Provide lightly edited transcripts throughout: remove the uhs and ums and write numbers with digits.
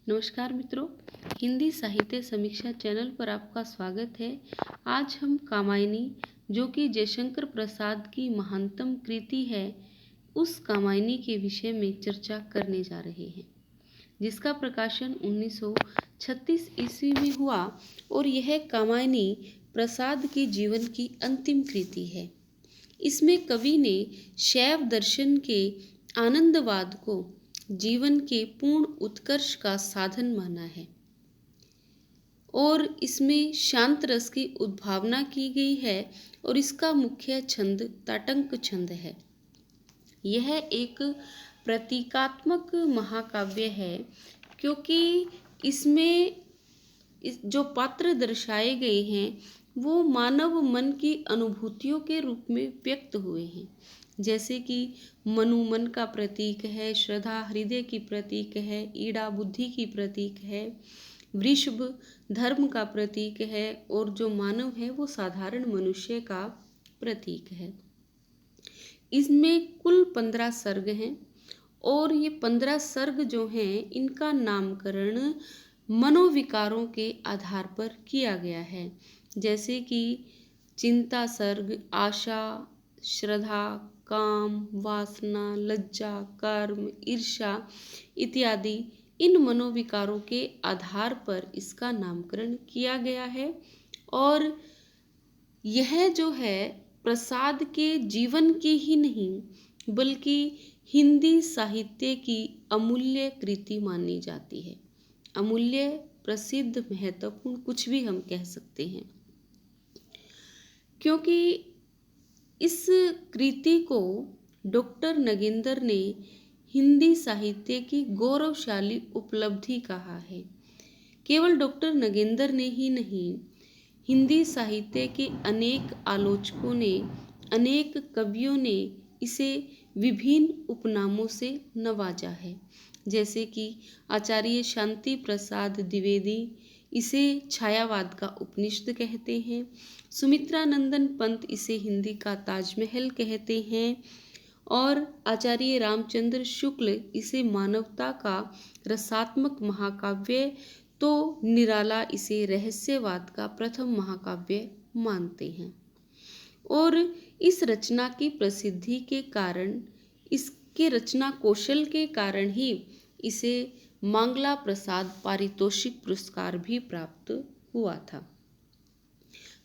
नमस्कार मित्रों, हिंदी साहित्य समीक्षा चैनल पर आपका स्वागत है। आज हम कामायनी, जो कि जयशंकर प्रसाद की महानतम कृति है, उस कामायनी के विषय में चर्चा करने जा रहे हैं, जिसका प्रकाशन 1936 ईस्वी में हुआ और यह कामायनी प्रसाद के जीवन की अंतिम कृति है। इसमें कवि ने शैव दर्शन के आनंदवाद को जीवन के पूर्ण उत्कर्ष का साधन माना है और इसमें शांत रस की उद्भावना की गई है और इसका मुख्य छंद ताटंक छंद है। यह एक प्रतीकात्मक महाकाव्य है क्योंकि इसमें जो पात्र दर्शाए गए हैं वो मानव मन की अनुभूतियों के रूप में व्यक्त हुए हैं, जैसे कि मनु मन का प्रतीक है, श्रद्धा हृदय की प्रतीक है, ईड़ा बुद्धि की प्रतीक है, वृषभ धर्म का प्रतीक है और जो मानव है वो साधारण मनुष्य का प्रतीक है। इसमें कुल 15 सर्ग हैं और ये 15 सर्ग जो हैं इनका नामकरण मनोविकारों के आधार पर किया गया है, जैसे कि चिंता सर्ग आशा, श्रद्धा, काम, वासना, लज्जा, कर्म, ईर्ष्या इत्यादि इन मनोविकारों के आधार पर इसका नामकरण किया गया है। और यह जो है प्रसाद के जीवन की ही नहीं बल्कि हिंदी साहित्य की अमूल्य कृति मानी जाती है। अमूल्य, प्रसिद्ध, महत्वपूर्ण कुछ भी हम कह सकते हैं, क्योंकि इस कृति को डॉक्टर नगेंद्र ने हिंदी साहित्य की गौरवशाली उपलब्धि कहा है। केवल डॉक्टर नगेंद्र ने ही नहीं, हिंदी साहित्य के अनेक आलोचकों ने, अनेक कवियों ने इसे विभिन्न उपनामों से नवाजा है, जैसे कि आचार्य शांति प्रसाद द्विवेदी इसे छायावाद का उपनिषद कहते हैं, सुमित्रा नंदन पंत इसे हिंदी का ताजमहल कहते हैं और आचार्य रामचंद्र शुक्ल इसे मानवता का रसात्मक महाकाव्य तो निराला इसे रहस्यवाद का प्रथम महाकाव्य मानते हैं। और इस रचना की प्रसिद्धि के कारण, इसके रचना कौशल के कारण ही इसे मांगला प्रसाद पारितोषिक पुरस्कार भी प्राप्त हुआ था।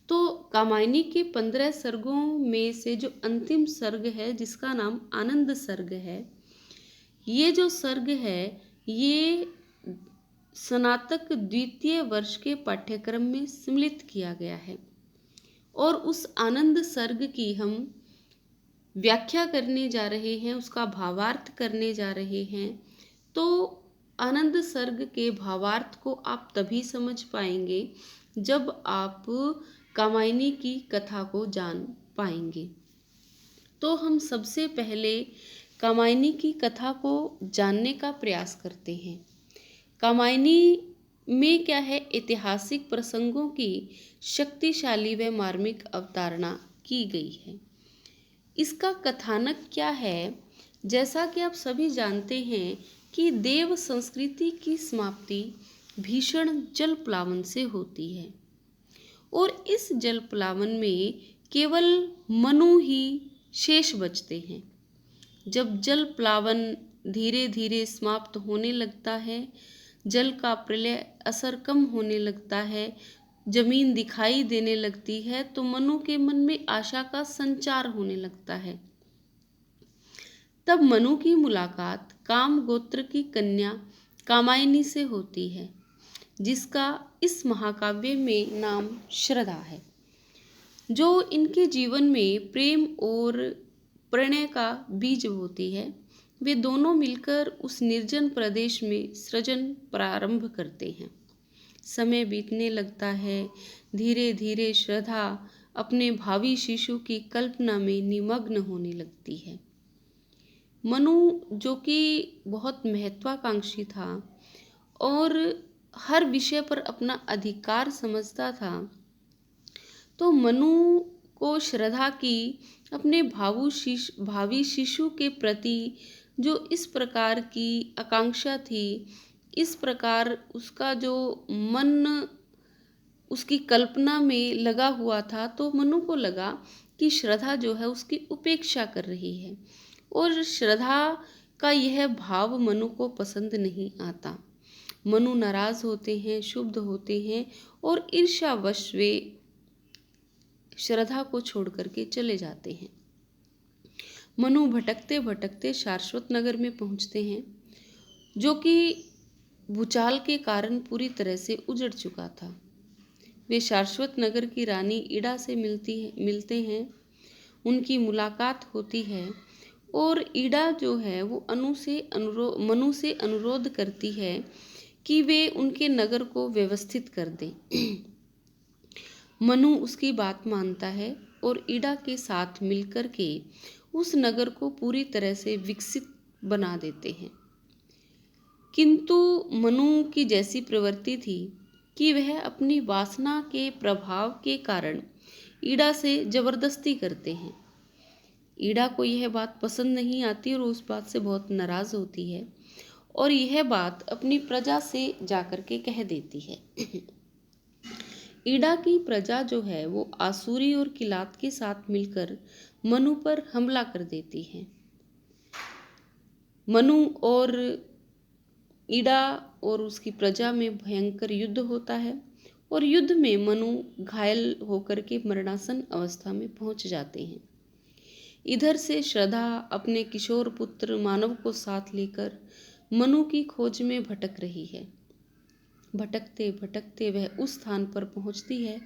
तो कामायनी के 15 सर्गों में से जो अंतिम सर्ग है जिसका नाम आनंद सर्ग है, ये जो सर्ग है ये स्नातक द्वितीय वर्ष के पाठ्यक्रम में सम्मिलित किया गया है और उस आनंद सर्ग की हम व्याख्या करने जा रहे हैं, उसका भावार्थ करने जा रहे हैं। तो आनंद सर्ग के भावार्थ को आप तभी समझ पाएंगे जब आप कामायनी की कथा को जान पाएंगे। तो हम सबसे पहले कामायनी की कथा को जानने का प्रयास करते हैं। कामायनी में क्या है, ऐतिहासिक प्रसंगों की शक्तिशाली व मार्मिक अवतारणा की गई है। इसका कथानक क्या है, जैसा कि आप सभी जानते हैं कि देव संस्कृति की समाप्ति भीषण जल प्लावन से होती है और इस जल प्लावन में केवल मनु ही शेष बचते हैं। जब जल प्लावन धीरे धीरे समाप्त होने लगता है, जल का प्रलय असर कम होने लगता है, जमीन दिखाई देने लगती है, तो मनु के मन में आशा का संचार होने लगता है। तब मनु की मुलाकात काम गोत्र की कन्या कामायनी से होती है, जिसका इस महाकाव्य में नाम श्रद्धा है, जो इनके जीवन में प्रेम और प्रणय का बीज होती है। वे दोनों मिलकर उस निर्जन प्रदेश में सृजन प्रारंभ करते हैं। समय बीतने लगता है, धीरे धीरे श्रद्धा अपने भावी शिशु की कल्पना में निमग्न होने लगती है। मनु, जो कि बहुत महत्वाकांक्षी था और हर विषय पर अपना अधिकार समझता था, तो मनु को श्रद्धा की अपने भावी शिशु के प्रति जो इस प्रकार की आकांक्षा थी इस प्रकार उसका जो मन उसकी कल्पना में लगा हुआ था, तो मनु को लगा कि श्रद्धा जो है उसकी उपेक्षा कर रही है, और श्रद्धा का यह भाव मनु को पसंद नहीं आता। मनु नाराज होते हैं, क्षुब्ध होते हैं, और ईर्ष्यावश वे श्रद्धा को छोड़ करके चले जाते हैं। मनु भटकते भटकते शाश्वत नगर में पहुंचते हैं, जो कि भूचाल के कारण पूरी तरह से उजड़ चुका था। वे शाश्वत नगर की रानी ईड़ा से मिलते हैं, उनकी मुलाकात होती है, और ईड़ा जो है वो मनु से अनुरोध करती है कि वे उनके नगर को व्यवस्थित कर दें। मनु उसकी बात मानता है और ईड़ा के साथ मिलकर के उस नगर को पूरी तरह से विकसित बना देते हैं। किंतु मनु की जैसी प्रवृत्ति थी कि वह अपनी वासना के प्रभाव के कारण ईड़ा से जबरदस्ती करते हैं। ईड़ा को यह बात पसंद नहीं आती और उस बात से बहुत नाराज होती है, और यह बात अपनी प्रजा से जाकर के कह देती है। ईड़ा की प्रजा जो है वो आसुरी और किलात के साथ मिलकर मनु पर हमला कर देती है। मनु और ईड़ा और उसकी प्रजा में भयंकर युद्ध होता है, और युद्ध में मनु घायल होकर के मरणासन अवस्था में पहुंच जाते हैं। इधर से श्रद्धा अपने किशोर पुत्र मानव को साथ लेकर मनु की खोज में भटक रही है। भटकते भटकते वह उस स्थान पर पहुंचती है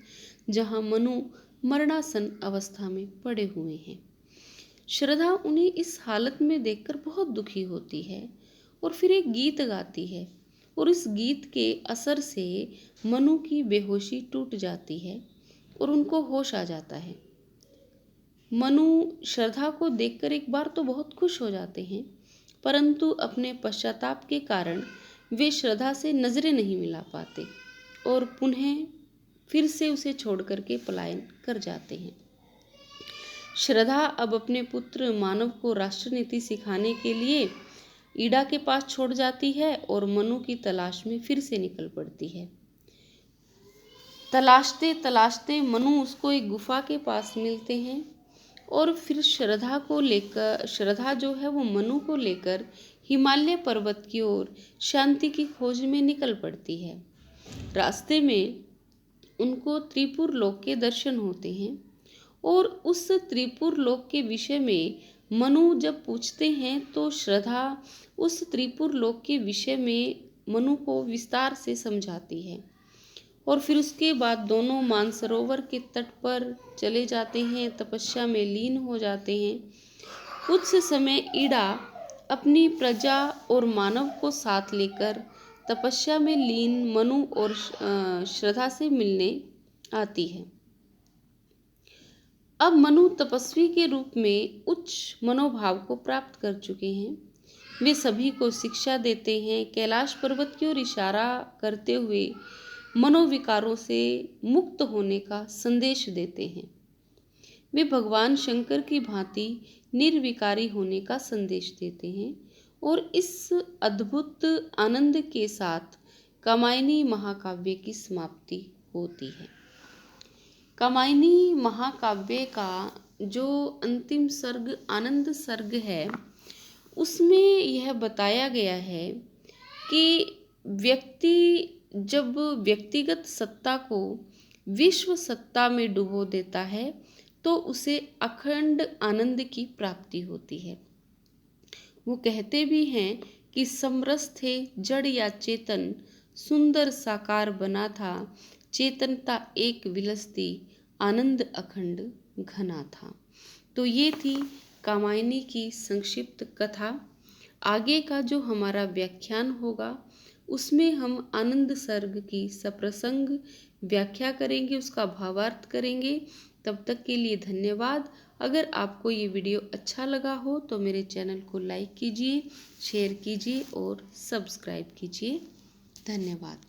जहां मनु मरणासन अवस्था में पड़े हुए हैं। श्रद्धा उन्हें इस हालत में देखकर बहुत दुखी होती है और फिर एक गीत गाती है, और इस गीत के असर से मनु की बेहोशी टूट जाती है और उनको होश आ जाता है। मनु श्रद्धा को देखकर एक बार तो बहुत खुश हो जाते हैं, परंतु अपने पश्चाताप के कारण वे श्रद्धा से नजरें नहीं मिला पाते और पुनः फिर से उसे छोड़ करके पलायन कर जाते हैं। श्रद्धा अब अपने पुत्र मानव को राष्ट्रनीति सिखाने के लिए ईड़ा के पास छोड़ जाती है और मनु की तलाश में फिर से निकल पड़ती है। तलाशते तलाशते मनु उसको एक गुफा के पास मिलते हैं, और फिर श्रद्धा जो है वो मनु को लेकर हिमालय पर्वत की ओर शांति की खोज में निकल पड़ती है। रास्ते में उनको त्रिपुर लोक के दर्शन होते हैं, और उस त्रिपुर लोक के विषय में मनु जब पूछते हैं तो श्रद्धा उस त्रिपुर लोक के विषय में मनु को विस्तार से समझाती है, और फिर उसके बाद दोनों मानसरोवर के तट पर चले जाते हैं, तपस्या में लीन हो जाते हैं। कुछ समय ईड़ा अपनी प्रजा और मानव को साथ लेकर तपस्या में लीन मनु और श्रद्धा से मिलने आती है। अब मनु तपस्वी के रूप में उच्च मनोभाव को प्राप्त कर चुके हैं। वे सभी को शिक्षा देते हैं, कैलाश पर्वत की ओर इशारा करते हुए मनोविकारों से मुक्त होने का संदेश देते हैं। वे भगवान शंकर की भांति निर्विकारी होने का संदेश देते हैं, और इस अद्भुत आनंद के साथ कामायनी महाकाव्य की समाप्ति होती है। कामायनी महाकाव्य का जो अंतिम सर्ग आनंद सर्ग है, उसमें यह बताया गया है कि व्यक्ति जब व्यक्तिगत सत्ता को विश्व सत्ता में डुबो देता है तो उसे अखंड आनंद की प्राप्ति होती है। वो कहते भी हैं कि समरस थे जड़ या चेतन, सुंदर साकार बना था, चेतनता एक विलसती, आनंद अखंड घना था। तो ये थी कामायनी की संक्षिप्त कथा। आगे का जो हमारा व्याख्यान होगा उसमें हम आनंद सर्ग की सप्रसंग व्याख्या करेंगे, उसका भावार्थ करेंगे। तब तक के लिए धन्यवाद। अगर आपको ये वीडियो अच्छा लगा हो तो मेरे चैनल को लाइक कीजिए, शेयर कीजिए और सब्सक्राइब कीजिए। धन्यवाद।